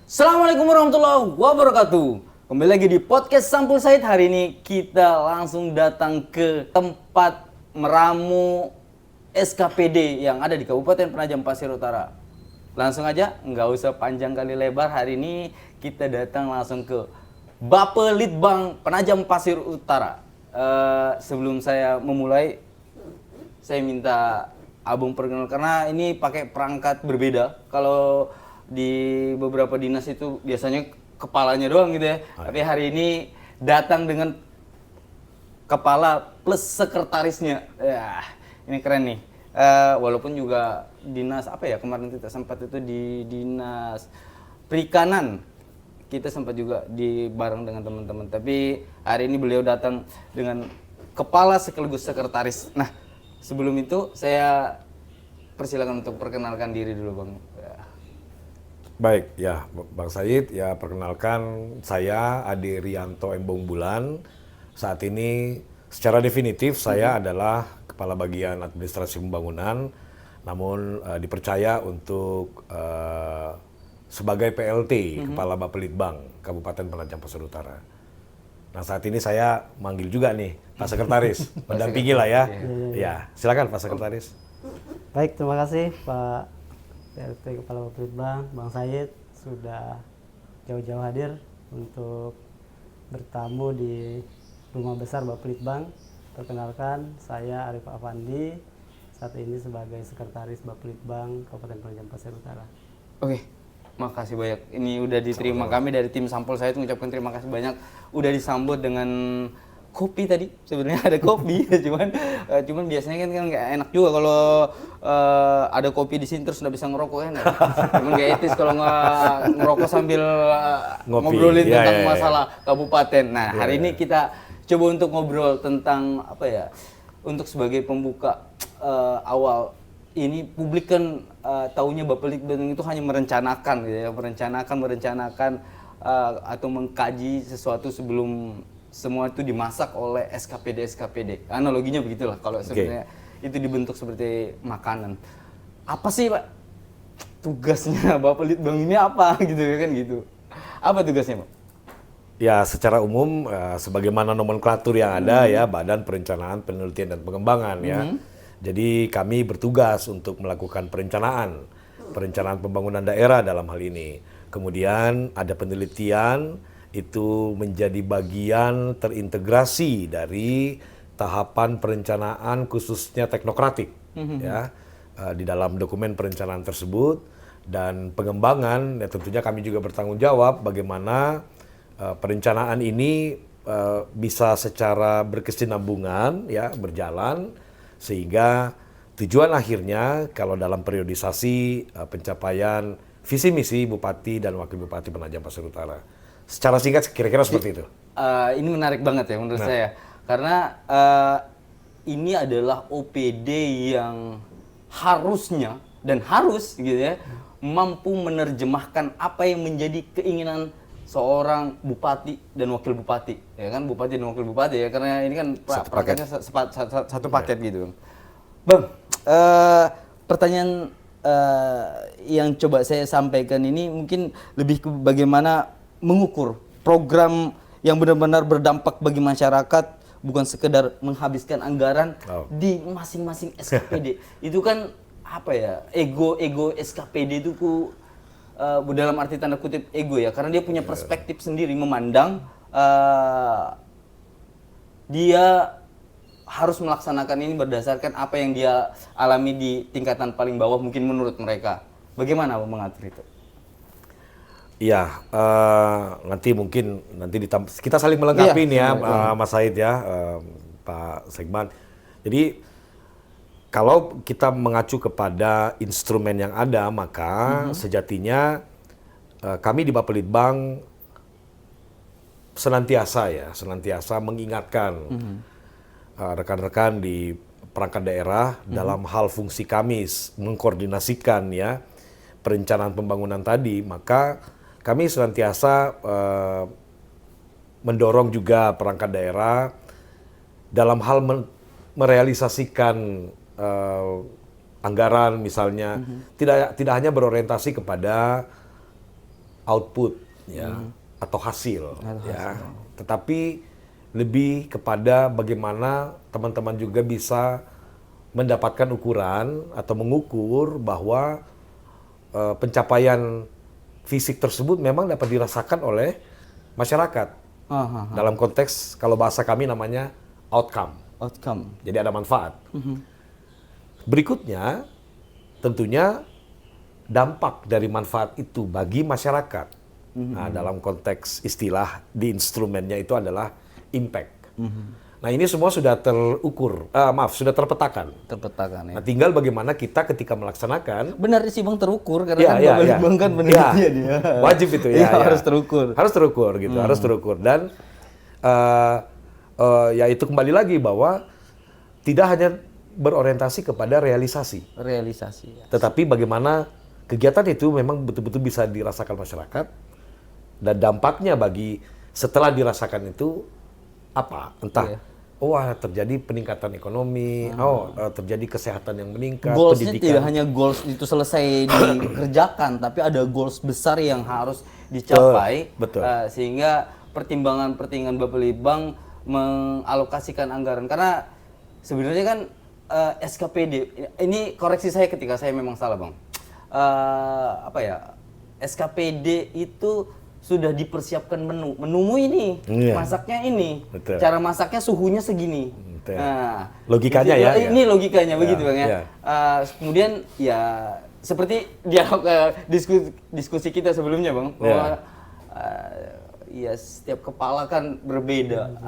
Assalamualaikum warahmatullahi wabarakatuh. Kembali lagi di podcast Sampul Said. Hari ini kita langsung datang ke tempat meramu SKPD yang ada di Kabupaten Penajam Pasir Utara. Langsung aja, nggak usah panjang kali lebar. Hari ini kita datang langsung ke Bapelitbang Penajam Pasir Utara. Sebelum saya memulai, saya minta Abang perkenal karena ini pakai perangkat berbeda. Kalau di beberapa dinas itu biasanya kepalanya doang gitu ya. Tapi hari ini datang dengan kepala plus sekretarisnya. Ya, ini keren nih. Walaupun juga dinas apa ya, kemarin kita sempat itu di dinas perikanan. Kita sempat juga di bareng dengan teman-teman. Tapi hari ini beliau datang dengan kepala sekaligus sekretaris. Nah, sebelum itu saya persilakan untuk perkenalkan diri dulu, Bang. Baik, ya Bang Said, ya perkenalkan saya Ade Rianto Embong Bulan. Saat ini secara definitif saya adalah Kepala Bagian Administrasi Pembangunan, namun dipercaya untuk sebagai PLT, Kepala Bapelitbang Kabupaten Penajam Pasir Utara. Nah saat ini saya manggil juga nih Pak Sekretaris, mendampingi lah ya. Ya, silakan Pak Sekretaris. Baik, terima kasih Pak PLT Kepala Bapelitbang, Bang Said sudah jauh-jauh hadir untuk bertamu di Rumah Besar Bapelitbang. Perkenalkan, saya Arif Afandi, saat ini sebagai Sekretaris Bapelitbang Kabupaten Penajam Pasir Utara. Oke, makasih banyak. Ini udah diterima kami dari tim Sampul. Saya mengucapkan terima kasih banyak. Udah disambut dengan kopi tadi. Sebenarnya ada kopi, cuman biasanya kan nggak enak juga kalau ada kopi di sini terus nggak bisa ngerokok kan. Cuman nggak etis kalau nggak ngerokok sambil ngobrolin tentang masalah kabupaten. Nah, hari ini kita coba untuk ngobrol tentang apa ya? Untuk sebagai pembuka awal. Ini publik kan taunya Bapelitbang itu hanya merencanakan gitu ya, merencanakan atau mengkaji sesuatu sebelum semua itu dimasak oleh SKPD. Analoginya begitulah kalau sebenarnya itu dibentuk seperti makanan. Apa sih, Pak? Tugasnya Bapelitbang ini apa gitu kan gitu. Apa tugasnya, Pak? Ya, secara umum sebagaimana nomenklatur yang ada ya, Badan Perencanaan, Penelitian dan Pengembangan ya. Jadi kami bertugas untuk melakukan perencanaan pembangunan daerah dalam hal ini. Kemudian ada penelitian, itu menjadi bagian terintegrasi dari tahapan perencanaan khususnya teknokratik ya di dalam dokumen perencanaan tersebut. Dan pengembangan ya tentunya kami juga bertanggung jawab bagaimana perencanaan ini bisa secara berkesinambungan ya berjalan sehingga tujuan akhirnya kalau dalam periodisasi pencapaian visi misi Bupati dan Wakil Bupati Penajam Pasir Utara. Secara singkat kira-kira seperti itu. Ini menarik banget ya menurut saya. Karena ini adalah OPD yang harusnya dan harus gitu ya mampu menerjemahkan apa yang menjadi keinginan seorang bupati dan wakil bupati. Ya kan, bupati dan wakil bupati ya, karena ini kan prakteknya satu paket gitu. Bang, pertanyaan yang coba saya sampaikan ini mungkin lebih ke bagaimana mengukur program yang benar-benar berdampak bagi masyarakat, bukan sekedar menghabiskan anggaran di masing-masing SKPD. Itu kan apa ya, ego SKPD itu dalam arti tanda kutip ego ya, karena dia punya perspektif sendiri memandang dia harus melaksanakan ini berdasarkan apa yang dia alami di tingkatan paling bawah mungkin menurut mereka. Bagaimana mengatur itu? Iya, nanti kita saling melengkapi nih ya, Mas Said ya, Pak Sekban. Jadi kalau kita mengacu kepada instrumen yang ada, maka sejatinya kami di Bapelitbang senantiasa mengingatkan rekan-rekan di perangkat daerah dalam hal fungsi kami mengkoordinasikan ya perencanaan pembangunan tadi, maka kami senantiasa mendorong juga perangkat daerah dalam hal merealisasikan anggaran misalnya, tidak hanya berorientasi kepada output ya atau hasil ya, tetapi lebih kepada bagaimana teman-teman juga bisa mendapatkan ukuran atau mengukur bahwa pencapaian fisik tersebut memang dapat dirasakan oleh masyarakat. Dalam konteks kalau bahasa kami namanya outcome. Jadi ada manfaat. Berikutnya tentunya dampak dari manfaat itu bagi masyarakat. Nah, dalam konteks istilah di instrumennya itu adalah impact. Nah, ini semua sudah terukur, sudah terpetakan. Terpetakan ya. Nah, tinggal bagaimana kita ketika melaksanakan. Benar sih Bang, terukur karena kan Bang kan penelitian ya. Wajib itu ya. Harus terukur. Harus terukur gitu, harus terukur. Dan ya itu kembali lagi bahwa tidak hanya berorientasi kepada realisasi. Ya. Tetapi bagaimana kegiatan itu memang betul-betul bisa dirasakan masyarakat dan dampaknya bagi setelah dirasakan itu apa? Entah wah terjadi peningkatan ekonomi, terjadi kesehatan yang meningkat, goals-nya pendidikan. tidak hanya goals itu selesai dikerjakan, tapi ada goals besar yang harus dicapai. Betul. Sehingga pertimbangan-pertimbangan Bapelibang mengalokasikan anggaran. Karena sebenarnya kan SKPD, ini koreksi saya ketika saya memang salah Bang. SKPD itu sudah dipersiapkan menu ini, masaknya ini, Betul. cara masaknya suhunya segini. Betul. Nah, logikanya ini logikanya begitu Bang ya. Ya. Kemudian ya seperti dialog diskusi kita sebelumnya Bang, bahwa ya setiap kepala kan berbeda,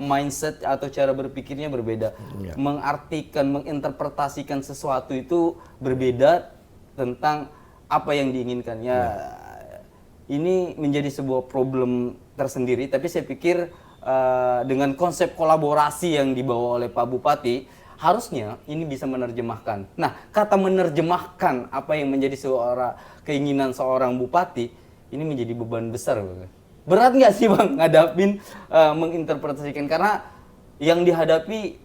mindset atau cara berpikirnya berbeda, mengartikan, menginterpretasikan sesuatu itu berbeda tentang apa yang diinginkannya. Ini menjadi sebuah problem tersendiri, tapi saya pikir dengan konsep kolaborasi yang dibawa oleh Pak Bupati, harusnya ini bisa menerjemahkan. Nah, kata menerjemahkan apa yang menjadi keinginan seorang bupati, ini menjadi beban besar. Berat nggak sih Bang ngadapin, menginterpretasikan? Karena yang dihadapi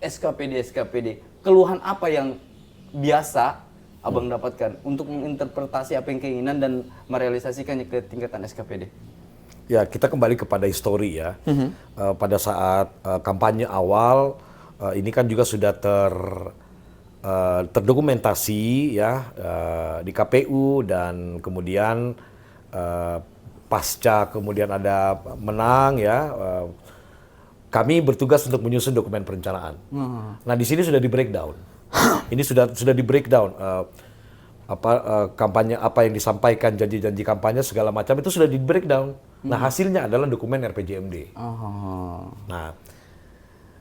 SKPD, keluhan apa yang biasa Abang dapatkan untuk menginterpretasi apa yang keinginan dan merealisasikannya ke tingkatan SKPD? Ya, kita kembali kepada histori ya. Pada saat kampanye awal, ini kan juga sudah terdokumentasi ya di KPU, dan kemudian pasca kemudian ada menang ya. Kami bertugas untuk menyusun dokumen perencanaan. Nah, di sini sudah di breakdown. Ini sudah di breakdown kampanye apa yang disampaikan, janji-janji kampanye segala macam itu sudah di breakdown. Nah, hasilnya adalah dokumen RPJMD. Nah,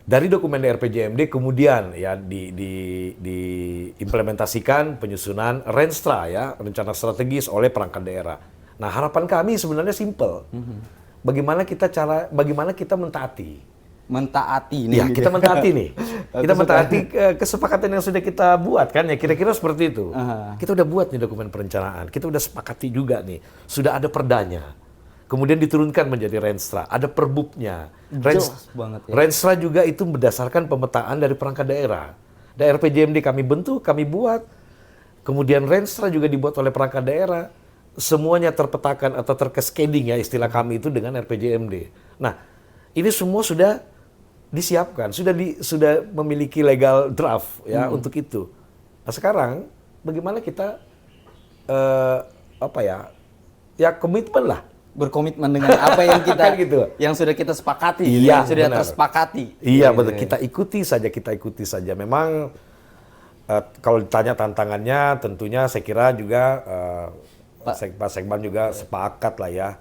dari dokumen RPJMD kemudian ya diimplementasikan penyusunan Renstra ya, rencana strategis oleh perangkat daerah. Nah, harapan kami sebenarnya simple. Bagaimana kita mentaati. Mentaati nih. Ya, kita mentaati nih. Kita mentaati kesepakatan yang sudah kita buat kan ya, kira-kira seperti itu. Kita udah buat nih dokumen perencanaan. Kita udah sepakati juga nih. Sudah ada perdanya. Kemudian diturunkan menjadi Renstra, ada perbubnya. Jelas banget ya. Renstra juga itu berdasarkan pemetaan dari perangkat daerah. Dan RPJMD kami bentuk, kami buat. Kemudian Renstra juga dibuat oleh perangkat daerah. Semuanya terpetakan atau terkeskeding ya istilah kami itu dengan RPJMD. Nah, ini semua sudah disiapkan, sudah memiliki legal draft ya untuk itu. Nah, sekarang bagaimana kita komitmen lah, berkomitmen dengan apa yang kita gitu. Yang sudah kita sepakati, iya, yang sudah benar. tersepakati. Iya betul, kita ikuti saja. Memang kalau ditanya tantangannya, tentunya saya kira juga Pak Sekban juga sepakat lah ya.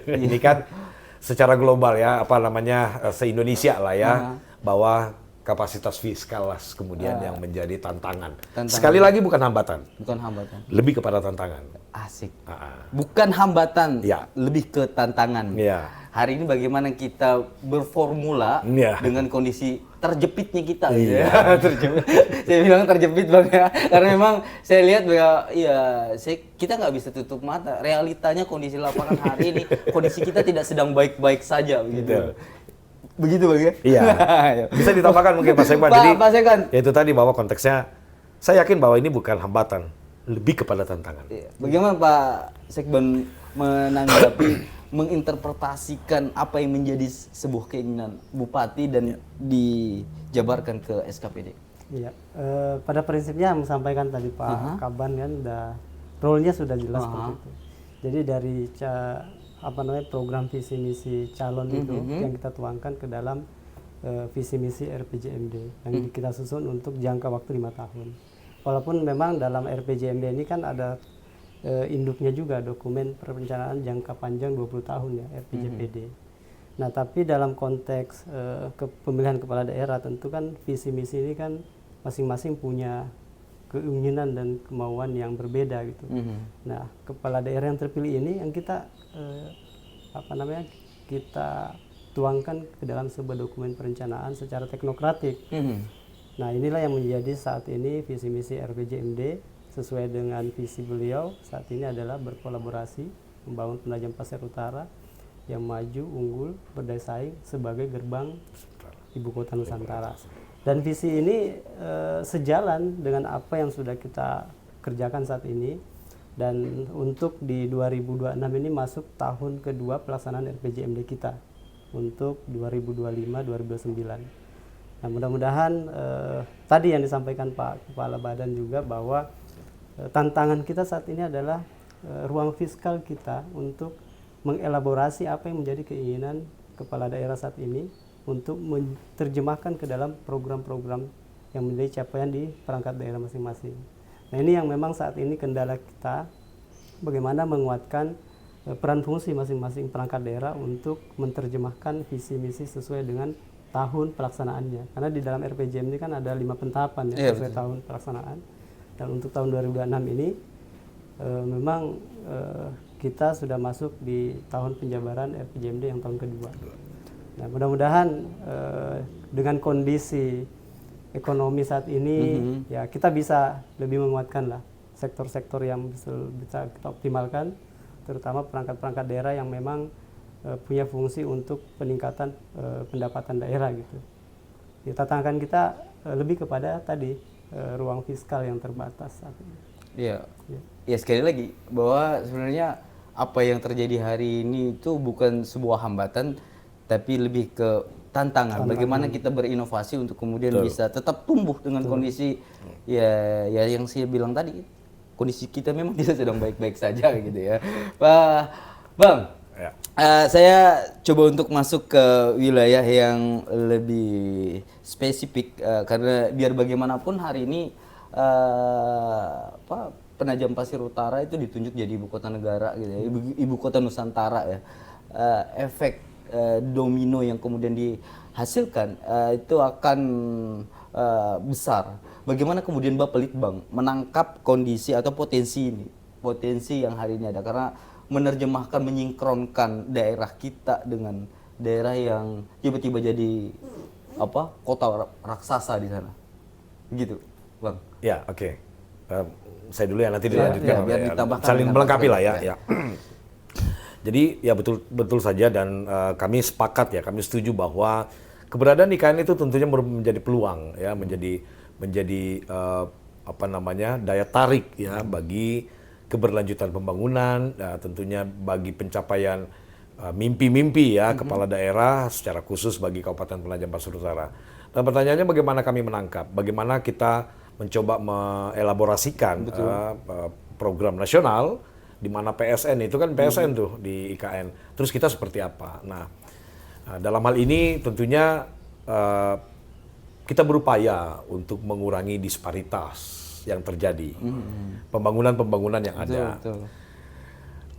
Ini kan secara global ya, se-Indonesia lah ya, bahwa kapasitas fiskal lah kemudian yang menjadi tantangan. Sekali lagi bukan hambatan. Bukan hambatan. Lebih kepada tantangan. Asik. Bukan hambatan, ya. Lebih ke tantangan. Ya. Hari ini bagaimana kita berformula dengan kondisi terjepitnya kita. Iya. Saya bilang terjepit Bang ya, karena memang saya lihat bahwa kita nggak bisa tutup mata. Realitanya kondisi lapangan hari ini, kondisi kita tidak sedang baik-baik saja begitu. Begitu Bang ya? Iya. Bisa ditambahkan mungkin Pak Sekban. Jadi Pak Sekban. Ya itu tadi bahwa konteksnya, saya yakin bahwa ini bukan hambatan, lebih kepada tantangan. Bagaimana Pak Sekben menanggapi menginterpretasikan apa yang menjadi sebuah keinginan bupati dan dijabarkan ke SKPD. Iya, pada prinsipnya menyampaikan tadi Pak Kaban kan, role-nya sudah jelas seperti itu. Jadi dari program visi misi calon itu yang kita tuangkan ke dalam visi misi RPJMD yang kita susun untuk jangka waktu 5 tahun. Walaupun memang dalam RPJMD ini kan ada induknya juga dokumen perencanaan jangka panjang 20 tahun ya, RPJPD. Nah, tapi dalam konteks pemilihan kepala daerah tentu kan visi misi ini kan masing-masing punya keinginan dan kemauan yang berbeda gitu. Nah, kepala daerah yang terpilih ini yang kita kita tuangkan ke dalam sebuah dokumen perencanaan secara teknokratik. Nah, inilah yang menjadi saat ini visi misi RPJMD sesuai dengan visi beliau saat ini adalah berkolaborasi membangun penajam pasir utara yang maju, unggul, berdaya saing sebagai gerbang ibu kota Nusantara. Dan visi ini sejalan dengan apa yang sudah kita kerjakan saat ini. Dan untuk di 2026 ini masuk tahun kedua pelaksanaan RPJMD kita untuk 2025-2029. Nah, mudah-mudahan tadi yang disampaikan Pak Kepala Badan juga bahwa tantangan kita saat ini adalah ruang fiskal kita untuk mengelaborasi apa yang menjadi keinginan kepala daerah saat ini untuk menerjemahkan ke dalam program-program yang menjadi capaian di perangkat daerah masing-masing. Nah, ini yang memang saat ini kendala kita, bagaimana menguatkan peran fungsi masing-masing perangkat daerah untuk menerjemahkan visi misi sesuai dengan tahun pelaksanaannya. Karena di dalam RPJM ini kan ada 5 pentahapan ya, sesuai tahun pelaksanaan. Dan untuk tahun 2026 ini memang kita sudah masuk di tahun penjabaran RPJMD yang tahun kedua. Nah, mudah-mudahan dengan kondisi ekonomi saat ini ya kita bisa lebih menguatkan lah sektor-sektor yang bisa kita optimalkan, terutama perangkat-perangkat daerah yang memang punya fungsi untuk peningkatan pendapatan daerah gitu. Ya, tantangan kita lebih kepada tadi ruang fiskal yang terbatas saat ini. Iya. Ya sekali lagi bahwa sebenarnya apa yang terjadi hari ini itu bukan sebuah hambatan tapi lebih ke tantangan. Bagaimana kita berinovasi untuk kemudian bisa tetap tumbuh dengan kondisi ya yang saya bilang tadi, kondisi kita memang tidak sedang baik-baik saja gitu ya. Pak Bang, saya coba untuk masuk ke wilayah yang lebih spesifik karena biar bagaimanapun hari ini Penajam Pasir Utara itu ditunjuk jadi ibu kota negara gitu ya, ibu kota Nusantara ya. Efek domino yang kemudian dihasilkan itu akan besar. Bagaimana kemudian Bapak Litbang menangkap kondisi atau potensi ini, potensi yang hari ini ada, karena menerjemahkan, menyingkronkan daerah kita dengan daerah yang tiba-tiba jadi kota raksasa di sana, gitu, Bang. Ya, oke. Saya dulu ya, nanti dilanjutkan. Biar ditambahkan saling melengkapi lah ya. Ya. Jadi ya betul saja dan kami sepakat ya, kami setuju bahwa keberadaan IKN itu tentunya menjadi peluang ya, menjadi daya tarik ya bagi keberlanjutan pembangunan, tentunya bagi pencapaian mimpi-mimpi ya kepala daerah secara khusus bagi Kabupaten Penajam Pasir Utara. Dan pertanyaannya bagaimana kami menangkap, bagaimana kita mencoba mengelaborasikan program nasional di mana PSN itu kan PSN tuh di IKN. Terus kita seperti apa? Nah, dalam hal ini tentunya kita berupaya untuk mengurangi disparitas yang terjadi, pembangunan yang ada. Betul.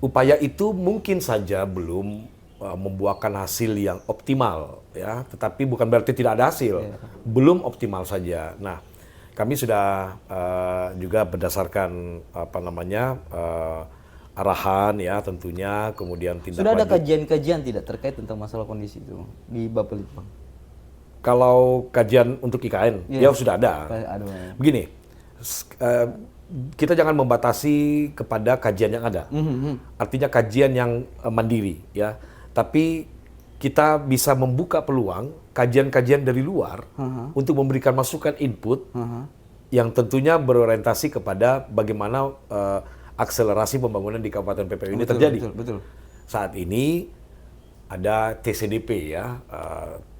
Upaya itu mungkin saja belum membuahkan hasil yang optimal, ya. Tetapi bukan berarti tidak ada hasil, belum optimal saja. Nah, kami sudah juga berdasarkan arahan ya tentunya, kemudian tindak Sudah ada lanjut. kajian-kajian tidak terkait tentang masalah kondisi itu di Bapak Litbang? Kalau kajian untuk IKN, ya sudah ada. Begini, kita jangan membatasi kepada kajian yang ada. Artinya kajian yang mandiri, ya. Tapi kita bisa membuka peluang kajian-kajian dari luar untuk memberikan masukan input yang tentunya berorientasi kepada bagaimana akselerasi pembangunan di Kabupaten PPU ini Betul, terjadi. betul. Saat ini ada TCDP ya,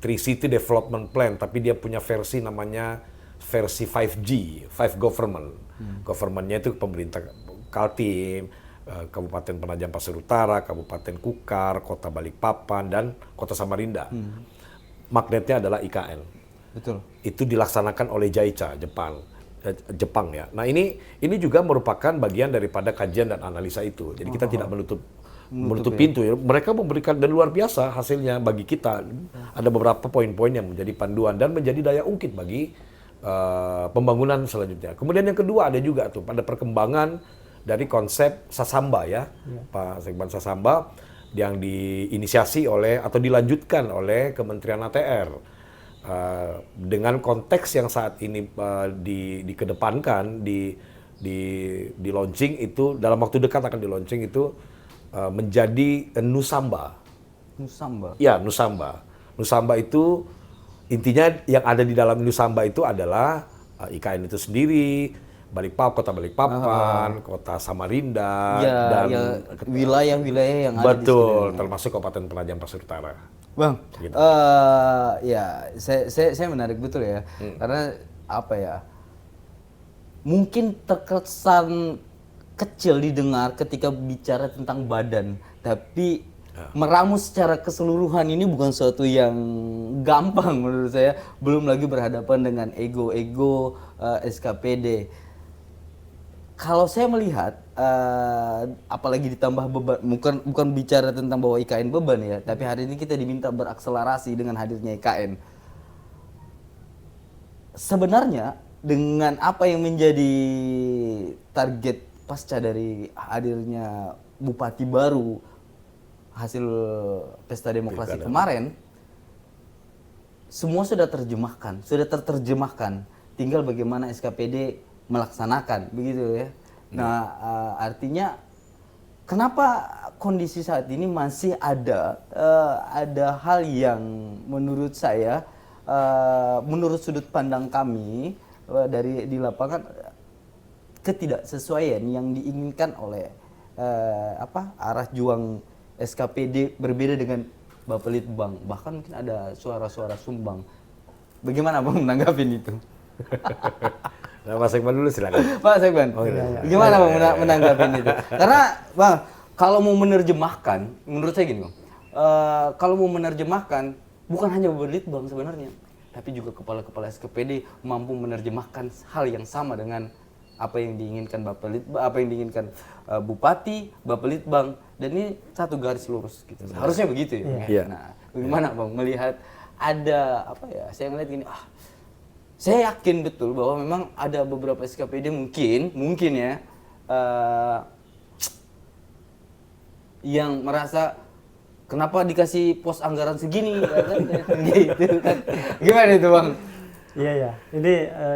Three City Development Plan, tapi dia punya versi namanya versi 5G, Five Government. Governmentnya itu pemerintah Kaltim, Kabupaten Penajam Pasir Utara, Kabupaten Kukar, Kota Balikpapan, dan Kota Samarinda. Magnetnya adalah IKN. Betul. Itu dilaksanakan oleh JICA, Jepang ya. Nah ini juga merupakan bagian daripada kajian dan analisa itu. Jadi kita tidak menutup pintu ya. Mereka memberikan dan luar biasa hasilnya bagi kita. Ada beberapa poin-poin yang menjadi panduan dan menjadi daya ungkit bagi pembangunan selanjutnya. Kemudian yang kedua ada juga tuh pada perkembangan dari konsep Sasamba ya, Pak Sekban Sasamba yang diinisiasi oleh atau dilanjutkan oleh Kementerian ATR dengan konteks yang saat ini dikedepankan di launching itu dalam waktu dekat akan di launching itu menjadi Nusamba. Nusamba. Ya, Nusamba. Nusamba itu intinya yang ada di dalam Nusamba itu adalah IKN itu sendiri, Kota Balikpapan, Kota Samarinda, dan wilayah-wilayah yang ada di betul, termasuk Kabupaten Penajam Pasir Utara. Bang, Gitu. ya saya menarik betul ya, karena apa ya? Mungkin terkesan kecil didengar ketika bicara tentang badan, tapi meramu secara keseluruhan ini bukan sesuatu yang gampang menurut saya. Belum lagi berhadapan dengan ego-ego SKPD. Kalau saya melihat, apalagi ditambah beban, bukan bicara tentang bahwa IKN beban ya, tapi hari ini kita diminta berakselerasi dengan hadirnya IKN. Sebenarnya dengan apa yang menjadi target pasca dari hadirnya bupati baru hasil pesta demokrasi kemarin, semua sudah terterjemahkan. Tinggal bagaimana SKPD melaksanakan, begitu ya. Nah, artinya kenapa kondisi saat ini masih ada hal yang menurut saya, menurut sudut pandang kami di lapangan, ketidaksesuaian yang diinginkan oleh arah juang SKPD berbeda dengan Bapelitbang, bahkan mungkin ada suara-suara sumbang. Bagaimana Bang menanggapin itu? Nah, Mas Sekban dulu silakan. Pak Sekban, gimana Bang menanggapin itu? Karena Bang, kalau mau menerjemahkan, menurut saya gini Bang, kalau mau menerjemahkan bukan hanya Bapelitbang sebenarnya, tapi juga kepala-kepala SKPD mampu menerjemahkan hal yang sama dengan apa yang diinginkan Bupati, Bapelitbang, dan ini satu garis lurus gitu. Harusnya begitu ya. Iya. Nah, bagaimana Bang melihat ada saya ngeliat gini, saya yakin betul bahwa memang ada beberapa SKPD mungkin ya yang merasa kenapa dikasih pos anggaran segini ya kan? Gitu kan. Gimana itu Bang? Iya, ini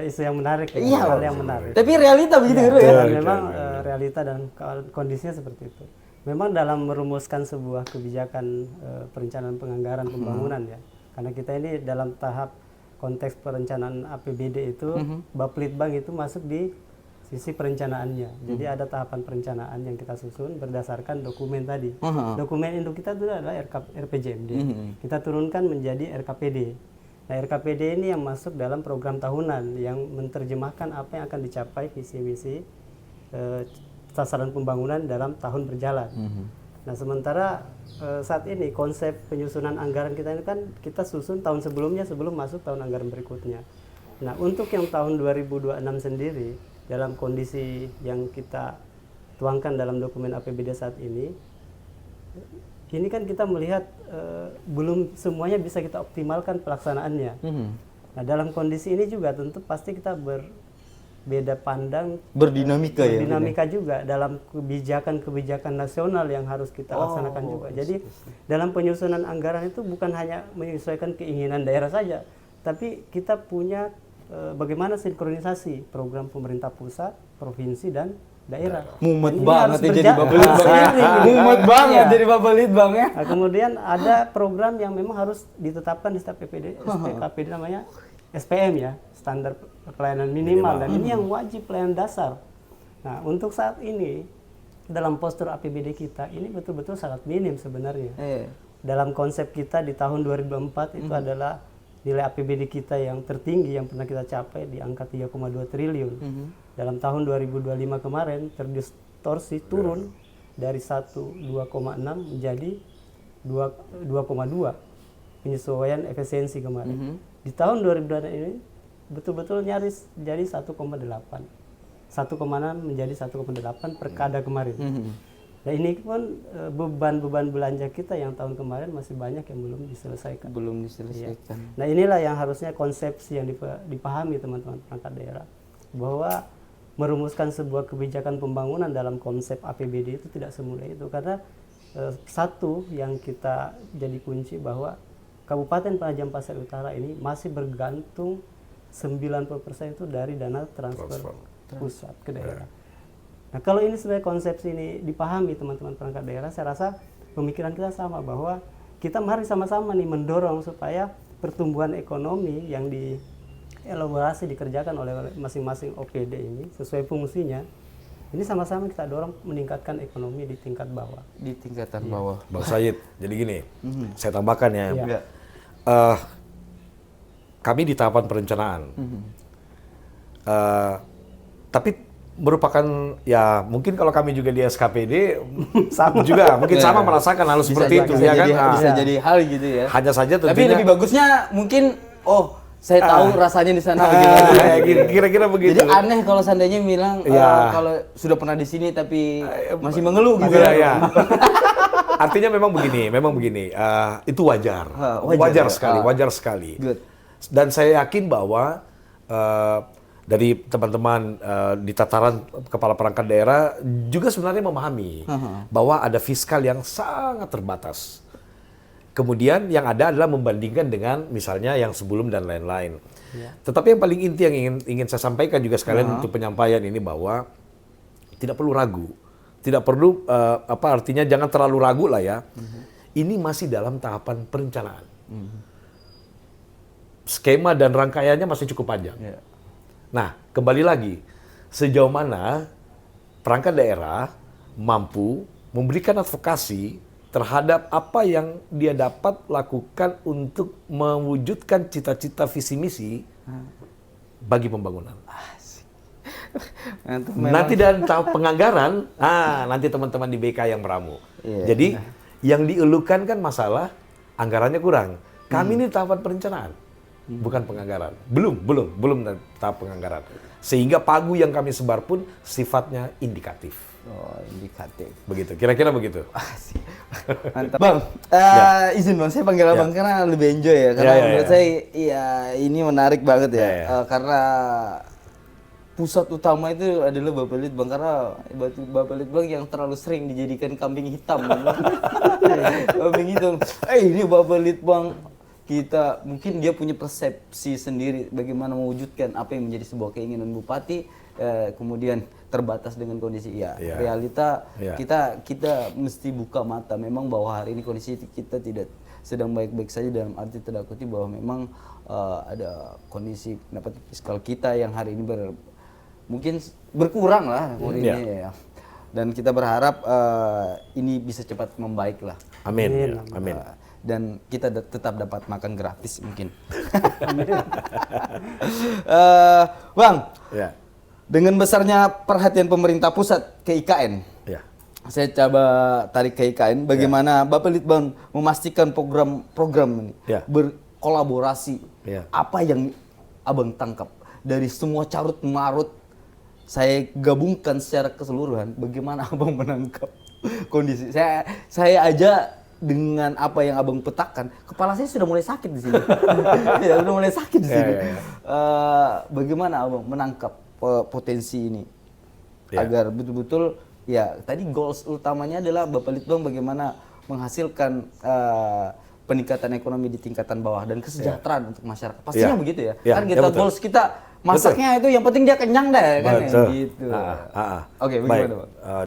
isu yang menarik, Iya, hal yang menarik. Tapi realita begitu gitu ya. Dan memang realita dan kondisinya seperti itu. Memang dalam merumuskan sebuah kebijakan perencanaan penganggaran pembangunan ya, karena kita ini dalam tahap konteks perencanaan APBD itu, Bapelitbang itu masuk di sisi perencanaannya. Jadi ada tahapan perencanaan yang kita susun berdasarkan dokumen tadi. Dokumen induk kita itu adalah RPJMD. Kita turunkan menjadi RKPD. Nah, RKPD ini yang masuk dalam program tahunan yang menerjemahkan apa yang akan dicapai visi misi sasaran pembangunan dalam tahun berjalan. Nah, sementara saat ini konsep penyusunan anggaran kita ini kan kita susun tahun sebelumnya sebelum masuk tahun anggaran berikutnya. Nah, untuk yang tahun 2026 sendiri dalam kondisi yang kita tuangkan dalam dokumen APBD saat ini kan kita melihat belum semuanya bisa kita optimalkan pelaksanaannya. Nah, dalam kondisi ini juga tentu pasti kita berbeda pandang, berdinamika juga dalam kebijakan nasional yang harus kita laksanakan juga. Jadi dalam penyusunan anggaran itu bukan hanya menyesuaikan keinginan daerah saja, tapi kita punya bagaimana sinkronisasi program pemerintah pusat, provinsi, dan daerah. Mumet banget ya jadi Bapelitbang ya. Mumet banget jadi Bapelitbang ya. Nah, kemudian ada program yang memang harus ditetapkan di setiap SKPD namanya SPM ya, standar pelayanan minimal, dan ini yang wajib pelayanan dasar. Nah, untuk saat ini dalam postur APBD kita ini betul-betul sangat minim sebenarnya. Eh. Dalam konsep kita di tahun 2004 itu adalah nilai APBD kita yang tertinggi yang pernah kita capai di angka 3,2 triliun. Dalam tahun 2025 kemarin terdistorsi turun dari 2,6 menjadi 2,2 penyesuaian efisiensi kemarin. Di tahun 2020 ini betul-betul nyaris jadi 1,8. 1,6 menjadi 1,8 per kada kemarin. Nah ini pun beban-beban belanja kita yang tahun kemarin masih banyak yang belum diselesaikan. Belum diselesaikan. Nah inilah yang harusnya konsepsi yang dipahami teman-teman perangkat daerah, bahwa merumuskan sebuah kebijakan pembangunan dalam konsep APBD itu tidak semudah itu, karena satu yang kita jadi kunci bahwa Kabupaten Penajam Pasir Utara ini masih bergantung 90% itu dari dana transfer pusat ke daerah. Nah kalau ini sebenarnya konsepsi ini dipahami teman-teman perangkat daerah, saya rasa pemikiran kita sama, bahwa kita mari sama-sama nih mendorong supaya pertumbuhan ekonomi yang dielaborasi dikerjakan oleh masing-masing OPD ini sesuai fungsinya, ini sama-sama kita dorong meningkatkan ekonomi di tingkat bawah. Di tingkatan bawah. Bang Said, jadi gini, saya tambahkan ya. Iya. Kami di tahapan perencanaan, tapi merupakan ya mungkin kalau kami juga di SKPD sama juga mungkin sama merasakan hal seperti itu ya kan. Bisa jadi hal gitu ya. Hanya saja tentunya. Tapi lebih bagusnya mungkin saya tahu rasanya di sana begitu. Kira-kira begitu. Jadi aneh kalau seandainya bilang kalau sudah pernah di sini tapi masih mengeluh gitu ya. Artinya memang begini, itu wajar. Wajar sekali. Good. Dan saya yakin bahwa dari teman-teman di tataran kepala perangkat daerah juga sebenarnya memahami bahwa ada fiskal yang sangat terbatas. Kemudian yang ada adalah membandingkan dengan misalnya yang sebelum dan lain-lain. Tetapi yang paling inti yang ingin saya sampaikan juga sekalian untuk penyampaian ini, bahwa tidak perlu ragu. Tidak perlu artinya jangan terlalu ragu lah ya. Ini masih dalam tahapan perencanaan. Skema dan rangkaiannya masih cukup panjang. Nah, kembali lagi, sejauh mana perangkat daerah mampu memberikan advokasi terhadap apa yang dia dapat lakukan untuk mewujudkan cita-cita visi misi bagi pembangunan. Nanti dan tahap penganggaran, nanti teman-teman di BK yang meramu. Jadi yang dielukan kan masalah anggarannya kurang. Kami ini tahapan perencanaan. Bukan penganggaran. Belum tahap penganggaran. Sehingga pagu yang kami sebar pun sifatnya indikatif. Indikatif. Begitu. Kira-kira begitu. Mantap. Bang, izin Bang, saya panggil Abang karena lebih enjoy ya. Karena menurut saya ini menarik banget ya. Karena pusat utama itu adalah Bapak Litbang, karena Bapak Litbang yang terlalu sering dijadikan kambing hitam. Kambing hitam. Ini Bapak Litbang kita, mungkin dia punya persepsi sendiri bagaimana mewujudkan apa yang menjadi sebuah keinginan bupati, kemudian terbatas dengan kondisi realita. Kita mesti buka mata memang bahwa hari ini kondisi kita tidak sedang baik-baik saja, dalam arti tanda kutip bahwa memang ada kondisi pendapat fiskal kita yang hari ini mungkin berkurang lah ini ya. Dan kita berharap ini bisa cepat membaik lah. Amin. Dan kita tetap dapat makan gratis mungkin. Bang, dengan besarnya perhatian pemerintah pusat ke IKN, saya coba tarik ke IKN, bagaimana Bapak Litbang memastikan program ini berkolaborasi. Apa yang Abang tangkap dari semua carut marut, saya gabungkan secara keseluruhan, bagaimana Abang menangkap kondisi. Saya aja dengan apa yang Abang petakan, kepala saya sudah mulai sakit di sini. Sudah mulai sakit di sini. Bagaimana Abang menangkap potensi ini agar betul-betul tadi goals utamanya adalah Bapak Litbang bagaimana menghasilkan peningkatan ekonomi di tingkatan bawah dan kesejahteraan untuk masyarakat. Pastinya begitu ya. Kan kita goals kita masaknya itu yang penting dia kenyang deh kan gitu. Oke, bagaimana Bang?